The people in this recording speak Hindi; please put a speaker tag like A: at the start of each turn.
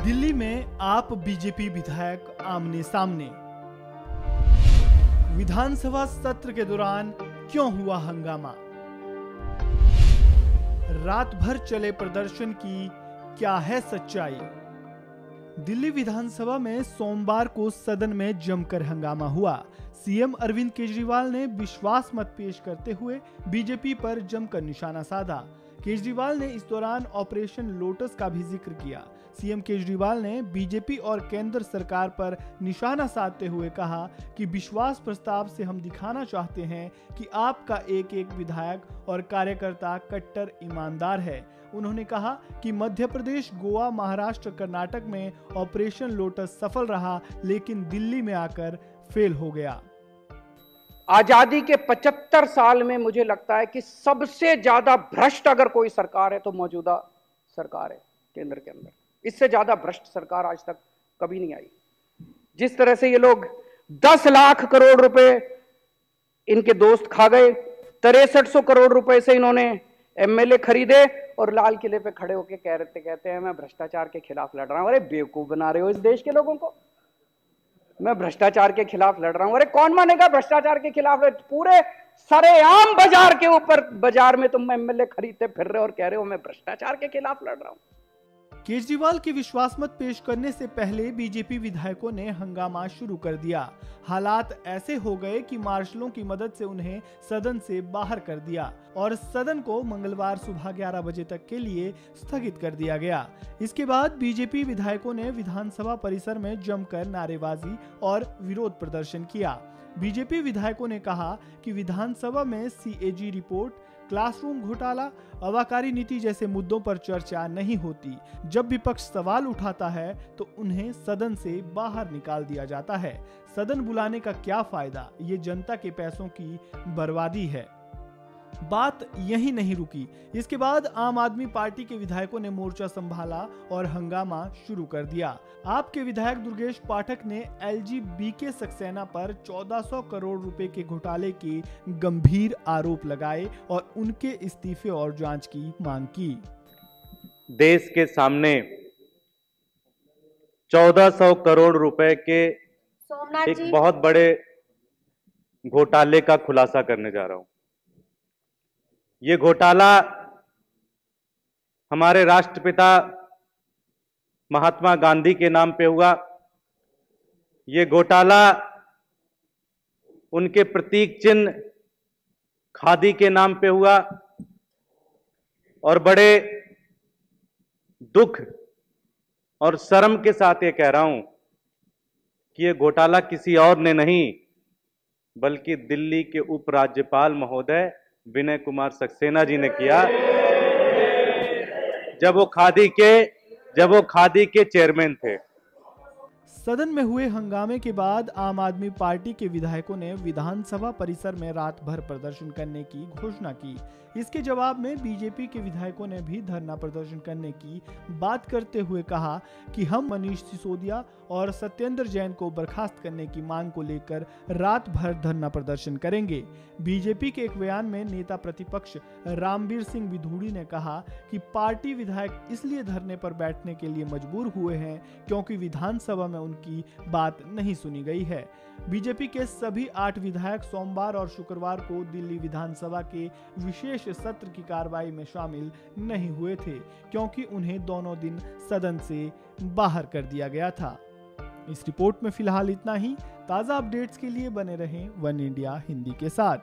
A: दिल्ली में आप बीजेपी विधायक आमने सामने। विधानसभा सत्र के दौरान क्यों हुआ हंगामा? रात भर चले प्रदर्शन की क्या है सच्चाई? दिल्ली विधानसभा में सोमवार को सदन में जमकर हंगामा हुआ। सीएम अरविंद केजरीवाल ने विश्वास मत पेश करते हुए बीजेपी पर जमकर निशाना साधा। केजरीवाल ने इस दौरान ऑपरेशन लोटस का भी जिक्र किया। सीएम केजरीवाल ने बीजेपी और केंद्र सरकार पर निशाना साधते हुए कहा कि विश्वास प्रस्ताव से हम दिखाना चाहते हैं कि आपका एक एक विधायक और कार्यकर्ता कट्टर ईमानदार है। उन्होंने कहा कि मध्य प्रदेश, गोवा, महाराष्ट्र, कर्नाटक में ऑपरेशन लोटस सफल रहा, लेकिन दिल्ली में आकर फेल हो गया।
B: आजादी के 75 साल में मुझे लगता है कि सबसे ज्यादा भ्रष्ट अगर कोई सरकार है तो मौजूदा सरकार है केंद्र के अंदर। इससे ज्यादा भ्रष्ट सरकार आज तक कभी नहीं आई। जिस तरह से ये लोग 10 लाख करोड़ रुपए इनके दोस्त खा गए, 6300 करोड़ रुपए से इन्होंने एमएलए खरीदे और लाल किले पे खड़े होकर कहते हैं मैं भ्रष्टाचार के खिलाफ लड़ रहा हूं। अरे बेवकूफ बना रहे हो इस देश के लोगों को। मैं भ्रष्टाचार के खिलाफ लड़ रहा हूं। अरे कौन मानेगा भ्रष्टाचार के खिलाफ? पूरे सरेआम बाजार में तुम एमएलए खरीदते फिर रहे हो और कह रहे हो मैं भ्रष्टाचार के खिलाफ लड़ रहा हूं।
A: केजरीवाल के विश्वास मत पेश करने से पहले बीजेपी विधायकों ने हंगामा शुरू कर दिया। हालात ऐसे हो गए कि मार्शलों की मदद से उन्हें सदन से बाहर कर दिया और सदन को मंगलवार सुबह 11 बजे तक के लिए स्थगित कर दिया गया। इसके बाद बीजेपी विधायकों ने विधानसभा परिसर में जमकर नारेबाजी और विरोध प्रदर्शन किया। बीजेपी विधायकों ने कहा कि विधानसभा में सीएजी रिपोर्ट, क्लासरूम घोटाला, आबकारी नीति जैसे मुद्दों पर चर्चा नहीं होती। जब विपक्ष सवाल उठाता है तो उन्हें सदन से बाहर निकाल दिया जाता है। सदन बुलाने का क्या फायदा? ये जनता के पैसों की बर्बादी है। बात यहीं नहीं रुकी। इसके बाद आम आदमी पार्टी के विधायकों ने मोर्चा संभाला और हंगामा शुरू कर दिया। आपके विधायक दुर्गेश पाठक ने एलजी बीके सक्सेना पर 1400 करोड़ रुपए के घोटाले के गंभीर आरोप लगाए और उनके इस्तीफे और जांच की मांग की।
C: देश के सामने 1400 करोड़ रुपए के एक बहुत बड़े घोटाले का खुलासा करने जा रहा हूं। ये घोटाला हमारे राष्ट्रपिता महात्मा गांधी के नाम पे हुआ। ये घोटाला उनके प्रतीक चिन्ह खादी के नाम पे हुआ और बड़े दुख और शर्म के साथ ये कह रहा हूं कि ये घोटाला किसी और ने नहीं बल्कि दिल्ली के उपराज्यपाल महोदय विनय कुमार सक्सेना जी ने किया, जब वो खादी के चेयरमैन थे।
A: सदन में हुए हंगामे के बाद आम आदमी पार्टी के विधायकों ने विधानसभा परिसर में रात भर प्रदर्शन करने की घोषणा की। इसके जवाब में बीजेपी के विधायकों ने भी धरना प्रदर्शन करने की बात करते हुए कहा कि हम मनीष सिसोदिया और सत्येंद्र जैन को बर्खास्त करने की मांग को लेकर रात भर धरना प्रदर्शन करेंगे। बीजेपी के एक बयान में नेता प्रतिपक्ष रामबीर सिंह विधूड़ी ने कहा कि पार्टी विधायक इसलिए धरने पर बैठने के लिए मजबूर हुए हैं क्योंकि विधानसभा में उनकी बात नहीं सुनी गई है। बीजेपी के सभी 8 विधायक सोमवार और शुक्रवार को दिल्ली विधानसभा के विशेष सत्र की कार्रवाई में शामिल नहीं हुए थे क्योंकि उन्हें दोनों दिन सदन से बाहर कर दिया गया था। इस रिपोर्ट में फिलहाल इतना ही। ताजा अपडेट्स के लिए बने रहें वन इंडिया हिंदी के साथ।